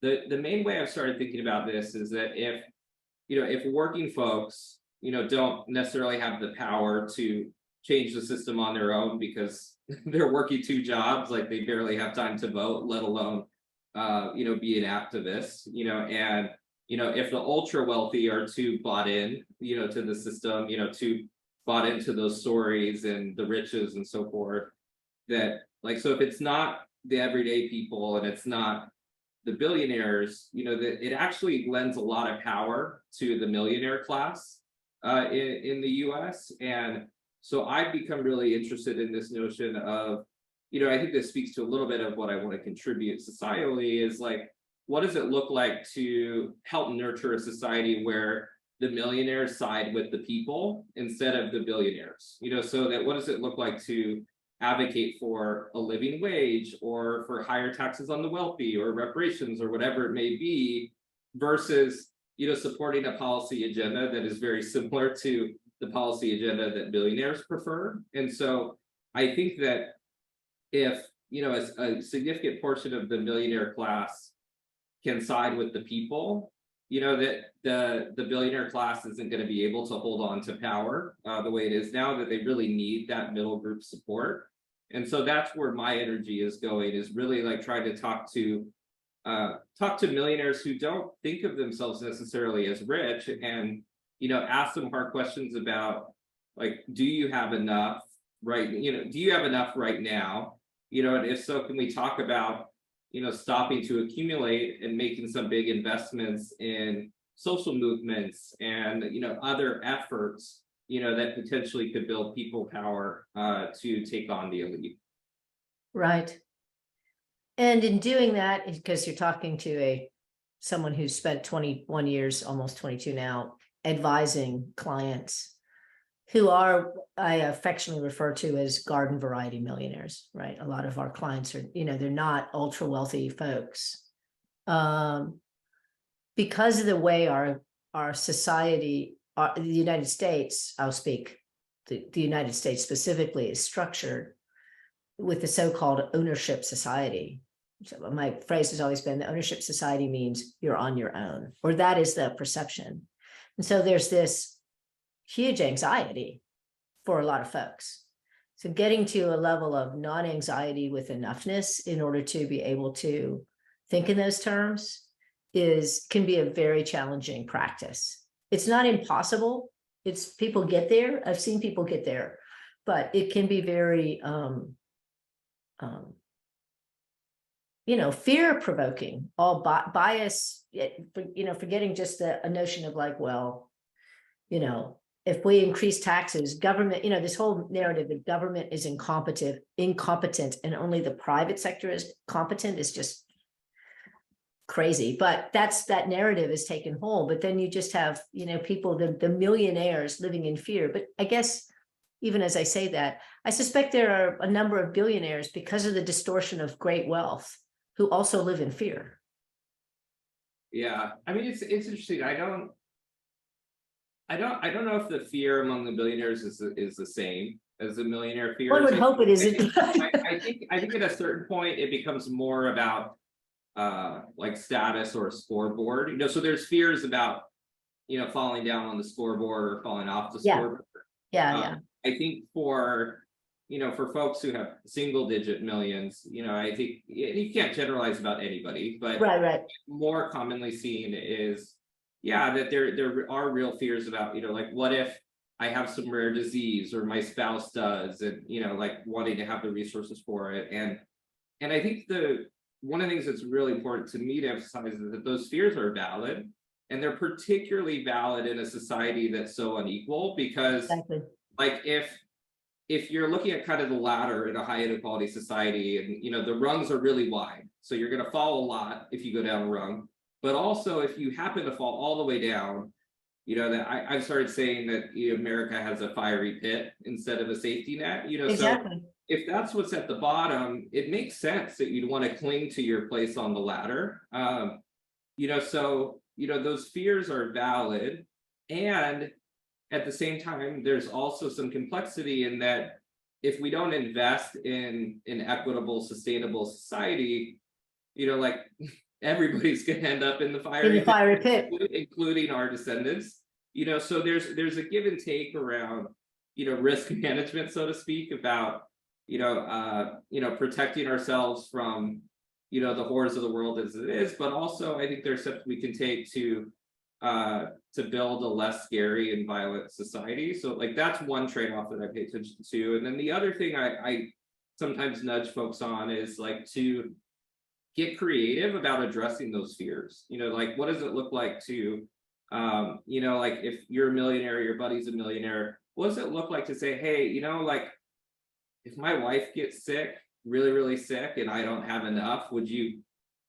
the main way I've started thinking about this is that if, you know, if working folks, you know, don't necessarily have the power to change the system on their own because they're working two jobs, like they barely have time to vote, let alone you know, be an activist, you know. And, you know, if the ultra wealthy are too bought in, you know, to the system, you know, too bought into those stories and the riches and so forth, that, like, so if it's not the everyday people and it's not the billionaires, you know, that it actually lends a lot of power to the millionaire class in the US. And so I've become really interested in this notion of, you know, I think this speaks to a little bit of what I want to contribute societally, is like, what does it look like to help nurture a society where the millionaires side with the people instead of the billionaires? You know, so that what does it look like to advocate for a living wage or for higher taxes on the wealthy or reparations or whatever it may be, versus, you know, supporting a policy agenda that is very similar to the policy agenda that billionaires prefer. And so I think that if, you know, a significant portion of the millionaire class can side with the people, you know, that the billionaire class isn't going to be able to hold on to power the way it is now, that they really need that middle group support. And so that's where my energy is going, is really like trying to talk to millionaires who don't think of themselves necessarily as rich, and, you know, ask them hard questions about, like, do you have enough, right? You know, do you have enough right now? You know, and if so, can we talk about, you know, stopping to accumulate and making some big investments in social movements and, you know, other efforts, you know, that potentially could build people power to take on the elite. Right. And in doing that, because you're talking to someone who's spent 21 years, almost 22 now, advising clients who are, I affectionately refer to as garden variety millionaires, right? A lot of our clients are, you know, they're not ultra wealthy folks. Because of the way our society, the United States, I'll speak, the United States specifically, is structured with the so-called ownership society. So my phrase has always been, the ownership society means you're on your own, or that is the perception. And so there's this huge anxiety for a lot of folks. So getting to a level of non-anxiety with enoughness in order to be able to think in those terms can be a very challenging practice. It's not impossible. It's, people get there. I've seen people get there, but it can be very you know, fear provoking, all bias, you know, forgetting just a notion of like, well, you know, if we increase taxes, government, this whole narrative that government is incompetent, and only the private sector is competent is just crazy. But that narrative is taken hold. But then you just have, people, the millionaires living in fear. But I guess even as I say that, I suspect there are a number of billionaires, because of the distortion of great wealth, who also live in fear. Yeah, I mean, it's interesting. I don't know if the fear among the billionaires is the same as the millionaire fear. One would hope it isn't. I think at a certain point it becomes more about like status or a scoreboard. So there's fears about falling down on the scoreboard or falling off the scoreboard. Yeah. I think for folks who have single digit millions, I think you can't generalize about anybody, but right. More commonly seen is that there are real fears about, like, what if I have some rare disease or my spouse does, and like wanting to have the resources for it. And I think one of the things that's really important to me to emphasize is that those fears are valid, and they're particularly valid in a society that's so unequal, because Exactly. like if you're looking at kind of the ladder in a high inequality society, and the rungs are really wide, so you're going to fall a lot if you go down a rung. But also, if you happen to fall all the way down, that I've started saying that America has a fiery pit instead of a safety net. Exactly. So if that's what's at the bottom, it makes sense that you'd want to cling to your place on the ladder. So those fears are valid, and at the same time, there's also some complexity in that if we don't invest in an equitable, sustainable society, like everybody's going to end up in the fiery pit, including our descendants. So there's a give and take around, risk management, so to speak, about, protecting ourselves from, the horrors of the world as it is. But also, I think there's steps we can take to build a less scary and violent society. So like that's one trade-off that I pay attention to. And then the other thing I sometimes nudge folks on is like to get creative about addressing those fears. Like, what does it look like to like if you're a millionaire, your buddy's a millionaire, what does it look like to say, hey, like if my wife gets sick, really, really sick, and I don't have enough, would you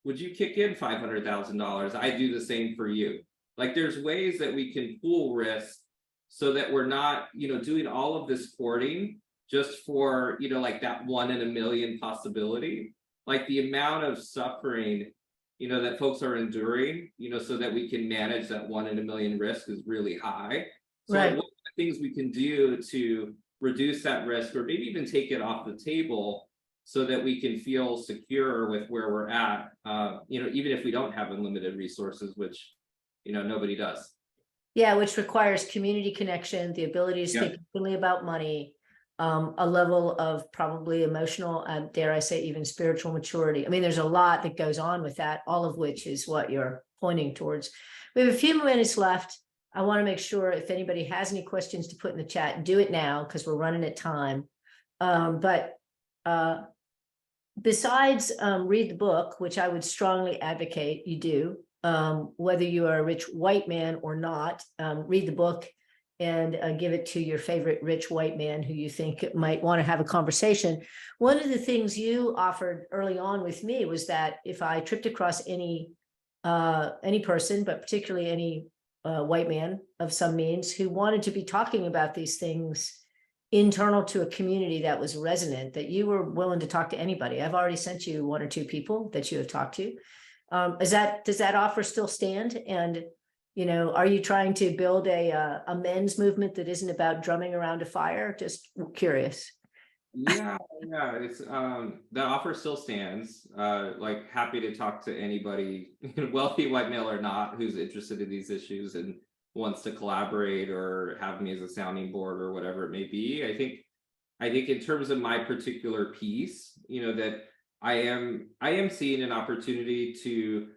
kick in $500,000? I do the same for you. Like, there's ways that we can pool risk so that we're not, doing all of this courting just for, like that 1 in a million possibility. Like the amount of suffering, that folks are enduring, so that we can manage that 1 in a million risk is really high. So right. Like, what are the things we can do to reduce that risk, or maybe even take it off the table, so that we can feel secure with where we're at, even if we don't have unlimited resources, which nobody does. Yeah, which requires community connection, the ability to speak openly about money, a level of probably emotional, dare I say, even spiritual maturity. I mean, there's a lot that goes on with that, all of which is what you're pointing towards. We have a few minutes left. I want to make sure if anybody has any questions to put in the chat, do it now, because we're running at time. Besides read the book, which I would strongly advocate you do, whether you are a rich white man or not, read the book and give it to your favorite rich white man who you think might want to have a conversation. One of the things you offered early on with me was that if I tripped across any person, but particularly any white man of some means who wanted to be talking about these things internal to a community that was resonant, that you were willing to talk to anybody. I've already sent you 1 or 2 people that you have talked to. Does that offer still stand? And are you trying to build a men's movement that isn't about drumming around a fire? Just curious. Yeah, it's the offer still stands. Like, happy to talk to anybody, wealthy white male or not, who's interested in these issues and wants to collaborate or have me as a sounding board or whatever it may be. I think in terms of my particular piece, that I am seeing an opportunity to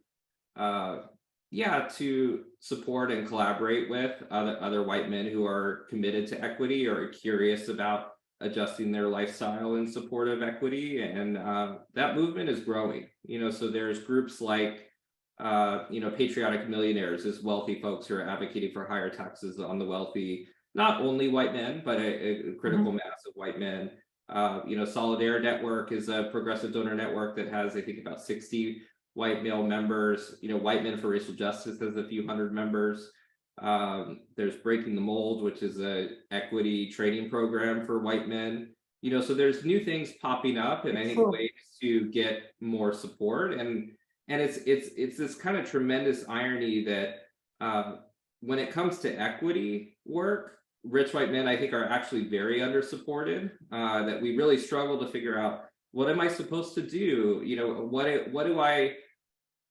to support and collaborate with other white men who are committed to equity or curious about adjusting their lifestyle in support of equity. And that movement is growing, so there's groups like Patriotic Millionaires, as wealthy folks who are advocating for higher taxes on the wealthy. not only white men, but a critical mass of white men. Solidaire Network is a progressive donor network that has, I think, about 60 white male members. White Men for Racial Justice has a few hundred members. There's Breaking the Mold, which is a equity training program for white men. So there's new things popping up, and I think Cool. ways to get more support. And it's this kind of tremendous irony that when it comes to equity work, rich white men, I think, are actually very undersupported. That we really struggle to figure out, what am I supposed to do?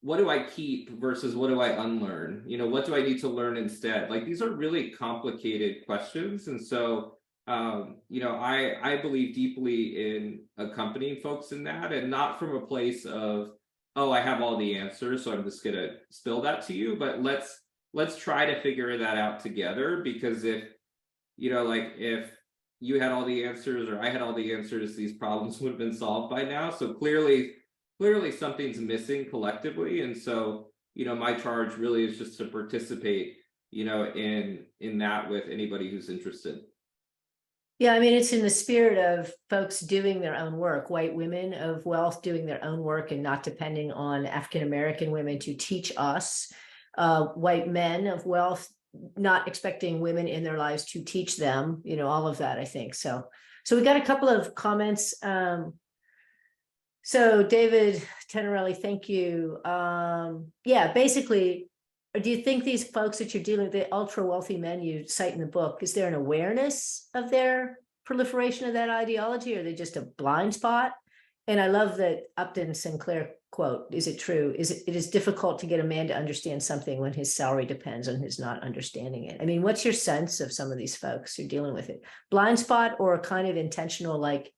What do I keep versus what do I unlearn? What do I need to learn instead? Like, these are really complicated questions. And so, I believe deeply in accompanying folks in that, and not from a place of, oh, I have all the answers, so I'm just going to spill that to you. But let's try to figure that out together, because if you had all the answers or I had all the answers, these problems would have been solved by now. So clearly something's missing collectively. And so, my charge really is just to participate, in that with anybody who's interested. Yeah, I mean, it's in the spirit of folks doing their own work, white women of wealth doing their own work and not depending on African-American women to teach us, white men of wealth not expecting women in their lives to teach them, all of that, I think. So we got a couple of comments. So David Tenerelli, thank you. Yeah, basically, do you think these folks that you're dealing with, the ultra wealthy men you cite in the book, is there an awareness of their proliferation of that ideology, or are they just a blind spot? And I love that Upton Sinclair quote, is it true? It is difficult to get a man to understand something when his salary depends on his not understanding it. I mean, what's your sense of some of these folks who are dealing with it? Blind spot, or a kind of intentional, like,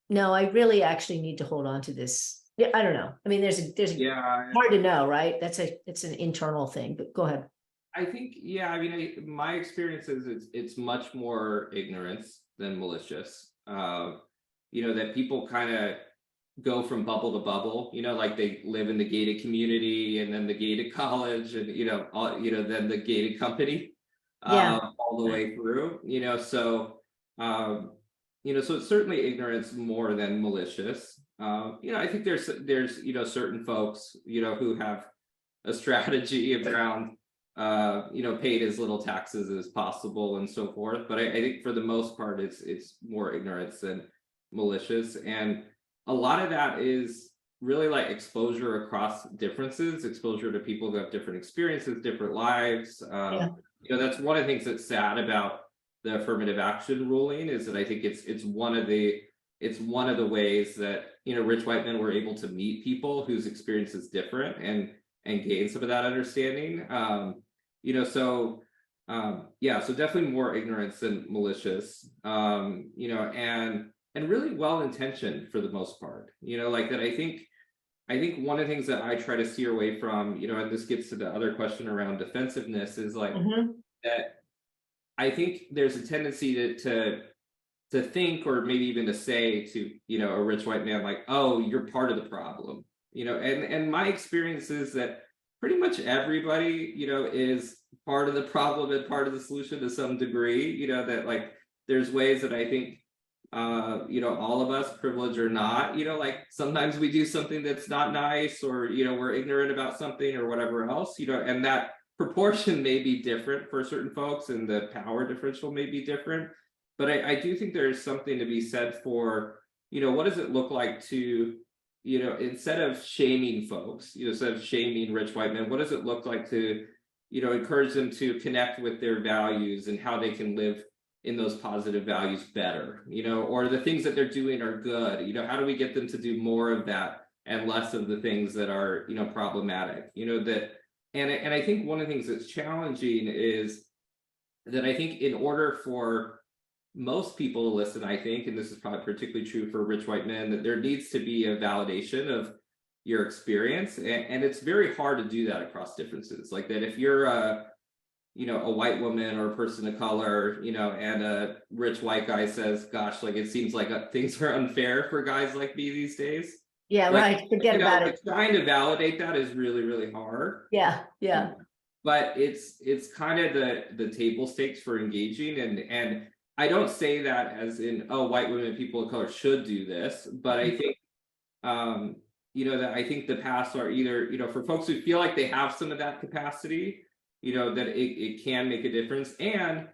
no, I really actually need to hold on to this. Yeah, I don't know. I mean, there's Yeah, hard to know, right? It's an internal thing, but go ahead. I think, yeah, I mean, my experience is it's much more ignorance than malicious. That people kind of go from bubble to bubble, like they live in the gated community and then the gated college and, then the gated company, Yeah. all the way through, so it's certainly ignorance more than malicious. I think there's certain folks, who have a strategy around, paid as little taxes as possible and so forth. But I think for the most part, it's more ignorance than malicious. And a lot of that is really like exposure across differences, exposure to people who have different experiences, different lives. Yeah. That's one of the things that's sad about the affirmative action ruling, is that I think it's one of the ways that rich white men were able to meet people whose experience is different and gain some of that understanding. So definitely more ignorance than malicious. And really well intentioned for the most part. Like that. I think one of the things that I try to steer away from, and this gets to the other question around defensiveness, is like that. I think there's a tendency to think, or maybe even to say to, a rich white man, like, oh, you're part of the problem, and my experience is that pretty much everybody, is part of the problem and part of the solution to some degree, that like there's ways that I think, all of us, privileged or not, like sometimes we do something that's not nice, or, we're ignorant about something or whatever else, and that proportion may be different for certain folks, and the power differential may be different. But I do think there's something to be said for, what does it look like to, instead of shaming folks, instead of shaming rich white men, what does it look like to, encourage them to connect with their values and how they can live in those positive values better, or the things that they're doing are good, how do we get them to do more of that and less of the things that are, problematic, that. And I think one of the things that's challenging is that I think in order for most people to listen, I think, and this is probably particularly true for rich white men, that there needs to be a validation of your experience. And it's very hard to do that across differences. Like that, if you're a white woman or a person of color, and a rich white guy says, gosh, like it seems like things are unfair for guys like me these days. Yeah, Like, right. Forget about it. trying to validate that is really, really hard. Yeah, yeah. but it's kind of the table stakes for engaging, and I don't say that as in, oh, white women, people of color should do this, but I think that I think the paths are either, for folks who feel like they have some of that capacity, that it can make a difference, and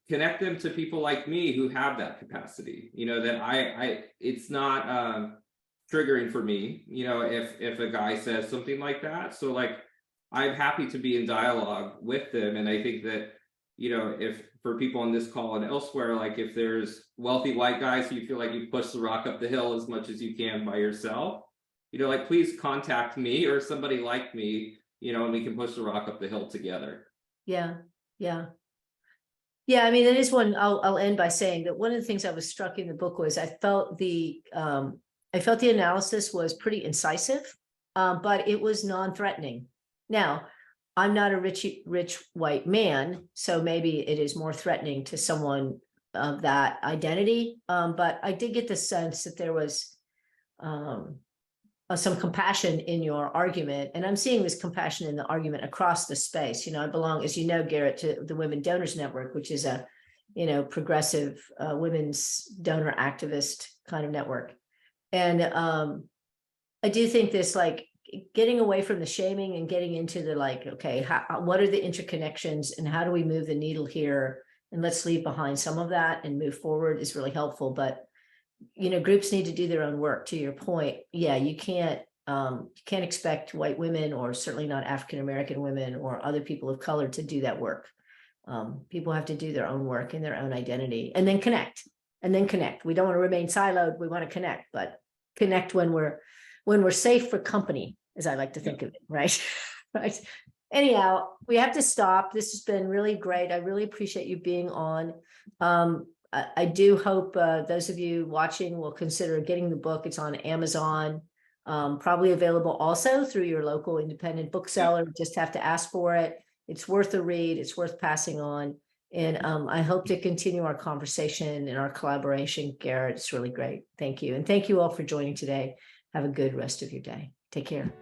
connect them to people like me who have that capacity, that it's not triggering for me, if a guy says something like that. So like, I'm happy to be in dialogue with them. And I think that, if for people on this call and elsewhere, like if there's wealthy white guys who you feel like you push the rock up the hill as much as you can by yourself, like please contact me or somebody like me, and we can push the rock up the hill together. Yeah, yeah. Yeah, I mean, that is one, I'll end by saying that one of the things I was struck in the book was I felt the analysis was pretty incisive, but it was non-threatening. Now, I'm not a rich white man, so maybe it is more threatening to someone of that identity. But I did get the sense that there was some compassion in your argument, and I'm seeing this compassion in the argument across the space. I belong, as you know, Garrett, to the Women Donors Network, which is a progressive women's donor activist kind of network. And I do think this, like, getting away from the shaming and getting into the like, okay, what are the interconnections and how do we move the needle here? And let's leave behind some of that and move forward is really helpful. But, groups need to do their own work. To your point, yeah, you can't expect white women, or certainly not African-American women or other people of color, to do that work. People have to do their own work in their own identity, and then connect. We don't want to remain siloed. We want to connect, but connect when we're safe for company, as I like to think of it, right? Right. Anyhow, we have to stop. This has been really great. I really appreciate you being on. I do hope those of you watching will consider getting the book. It's on Amazon, probably available also through your local independent bookseller. Just have to ask for it. It's worth a read. It's worth passing on. And I hope to continue our conversation and our collaboration, Garrett. It's really great. Thank you. And thank you all for joining today. Have a good rest of your day. Take care.